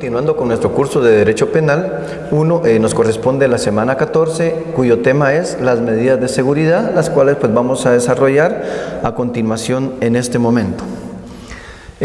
continuando con nuestro curso de Derecho Penal, nos corresponde la semana 14, cuyo tema es las medidas de seguridad, las cuales pues vamos a desarrollar a continuación en este momento.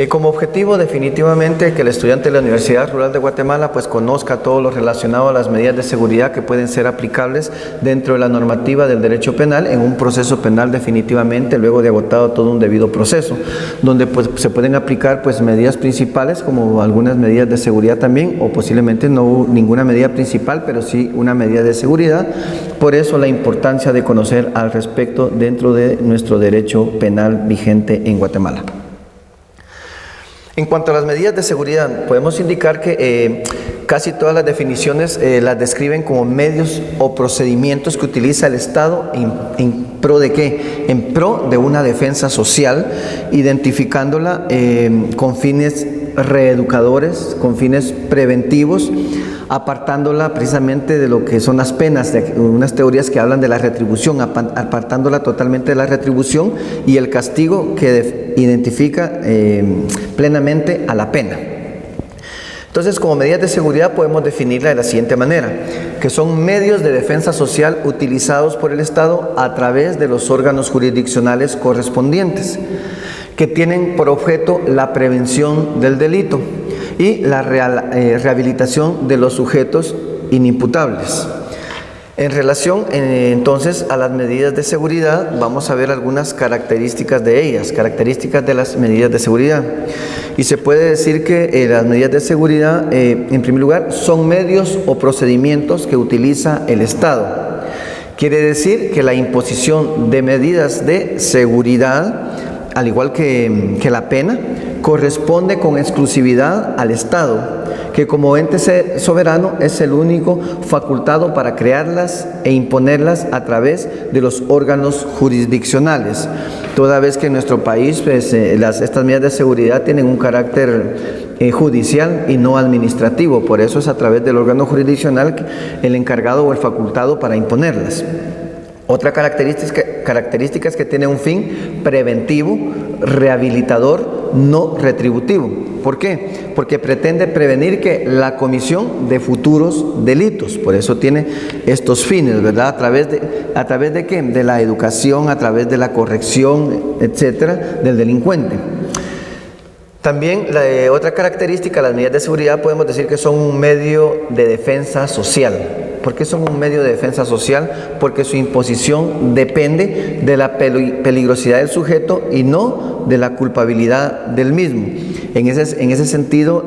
Como objetivo, definitivamente, que el estudiante de la Universidad Rural de Guatemala pues conozca todo lo relacionado a las medidas de seguridad que pueden ser aplicables dentro de la normativa del derecho penal en un proceso penal definitivamente, luego de agotado todo un debido proceso, donde pues se pueden aplicar pues medidas principales como algunas medidas de seguridad también, o posiblemente no ninguna medida principal, pero sí una medida de seguridad. Por eso la importancia de conocer al respecto dentro de nuestro derecho penal vigente en Guatemala. En cuanto a las medidas de seguridad, podemos indicar que casi todas las definiciones las describen como medios o procedimientos que utiliza el Estado en pro de ¿qué? En pro de una defensa social, identificándola con fines reeducadores, con fines preventivos, apartándola precisamente de lo que son las penas, de unas teorías que hablan de la retribución, apartándola totalmente de la retribución y el castigo que identifica plenamente a la pena. Entonces, como medidas de seguridad podemos definirla de la siguiente manera, que son medios de defensa social utilizados por el Estado a través de los órganos jurisdiccionales correspondientes, que tienen por objeto la prevención del delito y la rehabilitación de los sujetos inimputables. En relación entonces a las medidas de seguridad, vamos a ver algunas características de ellas, características de las medidas de seguridad. Y se puede decir que las medidas de seguridad, en primer lugar, son medios o procedimientos que utiliza el Estado. Quiere decir que la imposición de medidas de seguridad, al igual que la pena, corresponde con exclusividad al Estado, que como ente soberano es el único facultado para crearlas e imponerlas a través de los órganos jurisdiccionales, toda vez que en nuestro país pues, estas medidas de seguridad tienen un carácter judicial y no administrativo, por eso es a través del órgano jurisdiccional el encargado o el facultado para imponerlas. Otra característica es que tiene un fin preventivo, rehabilitador, no retributivo. ¿Por qué? Porque pretende prevenir que la comisión de futuros delitos. Por eso tiene estos fines, ¿verdad? ¿A través de qué? De la educación, a través de la corrección, etcétera, del delincuente. También otra característica de las medidas de seguridad podemos decir que son un medio de defensa social. ¿Por qué son un medio de defensa social? Porque su imposición depende de la peligrosidad del sujeto y no de la culpabilidad del mismo. En ese sentido,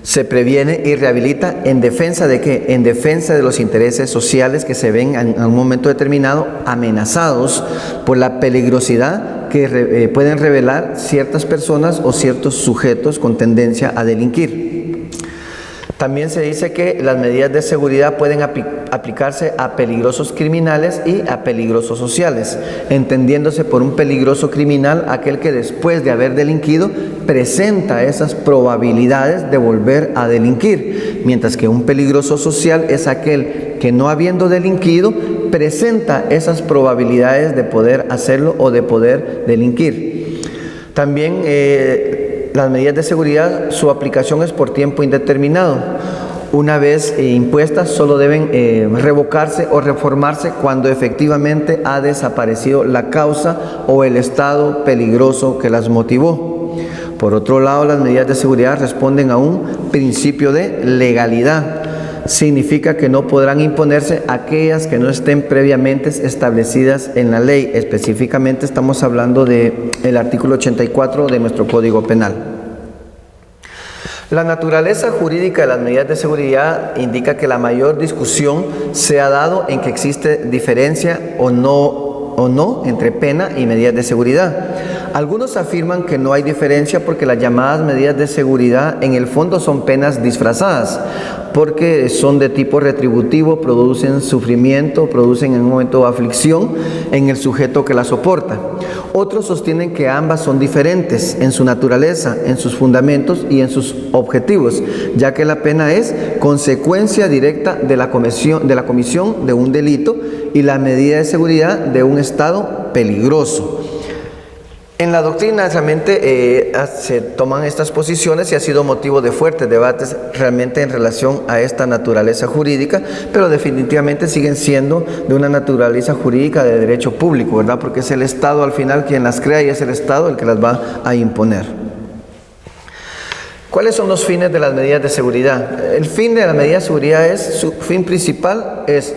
se previene y rehabilita en defensa de ¿qué? En defensa de los intereses sociales que se ven en un momento determinado amenazados por la peligrosidad que pueden revelar ciertas personas o ciertos sujetos con tendencia a delinquir. También se dice que las medidas de seguridad pueden aplicarse a peligrosos criminales y a peligrosos sociales, entendiéndose por un peligroso criminal aquel que después de haber delinquido presenta esas probabilidades de volver a delinquir, mientras que un peligroso social es aquel que no habiendo delinquido presenta esas probabilidades de poder hacerlo o de poder delinquir. También las medidas de seguridad, su aplicación es por tiempo indeterminado. Una vez impuestas, solo deben revocarse o reformarse cuando efectivamente ha desaparecido la causa o el estado peligroso que las motivó. Por otro lado, las medidas de seguridad responden a un principio de legalidad. Significa que no podrán imponerse aquellas que no estén previamente establecidas en la ley. Específicamente estamos hablando del artículo 84 de nuestro Código Penal. La naturaleza jurídica de las medidas de seguridad indica que la mayor discusión se ha dado en que existe diferencia o no entre pena y medidas de seguridad. Algunos afirman que no hay diferencia porque las llamadas medidas de seguridad en el fondo son penas disfrazadas, porque son de tipo retributivo, producen sufrimiento, producen en un momento aflicción en el sujeto que la soporta. Otros sostienen que ambas son diferentes en su naturaleza, en sus fundamentos y en sus objetivos, ya que la pena es consecuencia directa de la comisión de un delito y la medida de seguridad de un estado peligroso. En la doctrina realmente se toman estas posiciones y ha sido motivo de fuertes debates realmente en relación a esta naturaleza jurídica, pero definitivamente siguen siendo de una naturaleza jurídica de derecho público, ¿verdad? Porque es el Estado al final quien las crea y es el Estado el que las va a imponer. ¿Cuáles son los fines de las medidas de seguridad? El fin de la medida de seguridad su fin principal es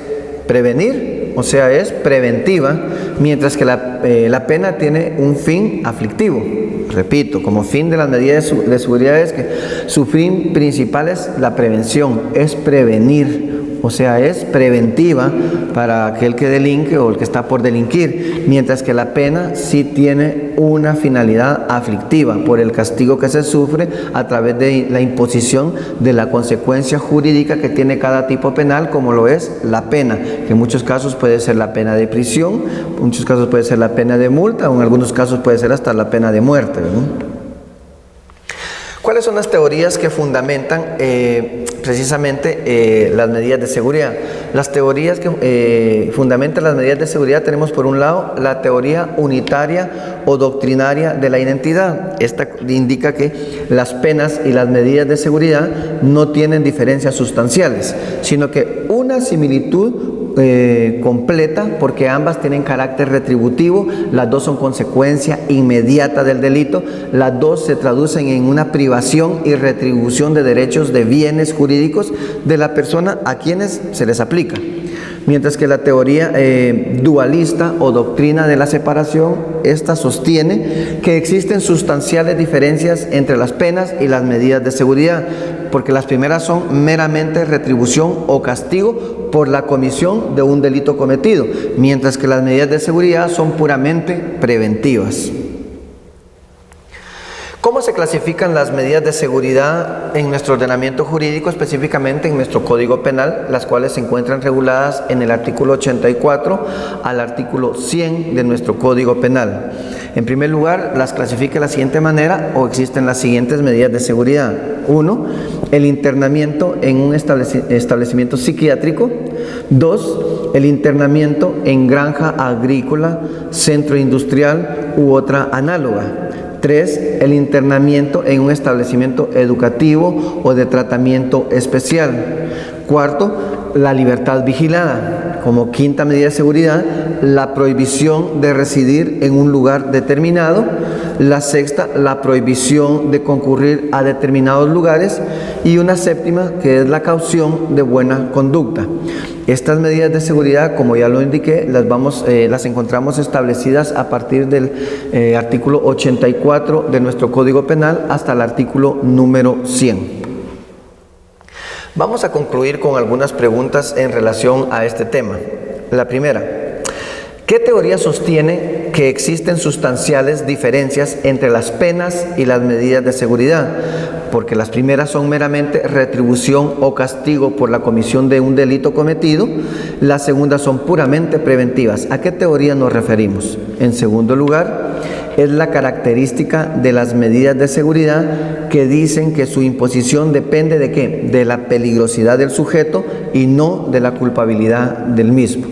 prevenir, o sea, es preventiva, mientras que la pena tiene un fin aflictivo. Repito, como fin de las medidas de seguridad es que su fin principal es la prevención, es prevenir, o sea, es preventiva para aquel que delinque o el que está por delinquir, mientras que la pena sí tiene una finalidad aflictiva por el castigo que se sufre a través de la imposición de la consecuencia jurídica que tiene cada tipo penal, como lo es la pena, que en muchos casos puede ser la pena de prisión, en muchos casos puede ser la pena de multa, o en algunos casos puede ser hasta la pena de muerte, ¿no? ¿Cuáles son las teorías que fundamentan precisamente las medidas de seguridad? Las teorías que fundamentan las medidas de seguridad tenemos por un lado la teoría unitaria o doctrinaria de la identidad. Esta indica que las penas y las medidas de seguridad no tienen diferencias sustanciales, sino que una similitud completa, porque ambas tienen carácter retributivo, las dos son consecuencia inmediata del delito, las dos se traducen en una privación y retribución de derechos de bienes jurídicos de la persona a quienes se les aplica. Mientras que la teoría dualista o doctrina de la separación, esta sostiene que existen sustanciales diferencias entre las penas y las medidas de seguridad, porque las primeras son meramente retribución o castigo por la comisión de un delito cometido, mientras que las medidas de seguridad son puramente preventivas. ¿Cómo se clasifican las medidas de seguridad en nuestro ordenamiento jurídico, específicamente en nuestro Código Penal, las cuales se encuentran reguladas en el artículo 84 al artículo 100 de nuestro Código Penal? En primer lugar, las clasifica de la siguiente manera, o existen las siguientes medidas de seguridad. 1. El internamiento en un establecimiento psiquiátrico. 2. El internamiento en granja agrícola, centro industrial u otra análoga. 3. El internamiento en un establecimiento educativo o de tratamiento especial. 4. La libertad vigilada. Como quinta medida de seguridad, la prohibición de residir en un lugar determinado. La sexta, la prohibición de concurrir a determinados lugares. Y una séptima, que es la caución de buena conducta. Estas medidas de seguridad, como ya lo indiqué, las encontramos establecidas a partir del artículo 84 de nuestro Código Penal hasta el artículo número 100. Vamos a concluir con algunas preguntas en relación a este tema. La primera, ¿qué teoría sostiene que existen sustanciales diferencias entre las penas y las medidas de seguridad? Porque las primeras son meramente retribución o castigo por la comisión de un delito cometido, las segundas son puramente preventivas. ¿A qué teoría nos referimos? En segundo lugar, es la característica de las medidas de seguridad que dicen que su imposición depende ¿de qué? De la peligrosidad del sujeto y no de la culpabilidad del mismo.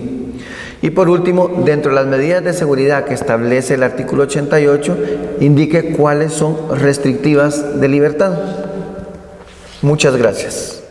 Y por último, dentro de las medidas de seguridad que establece el artículo 88, indique cuáles son restrictivas de libertad. Muchas gracias.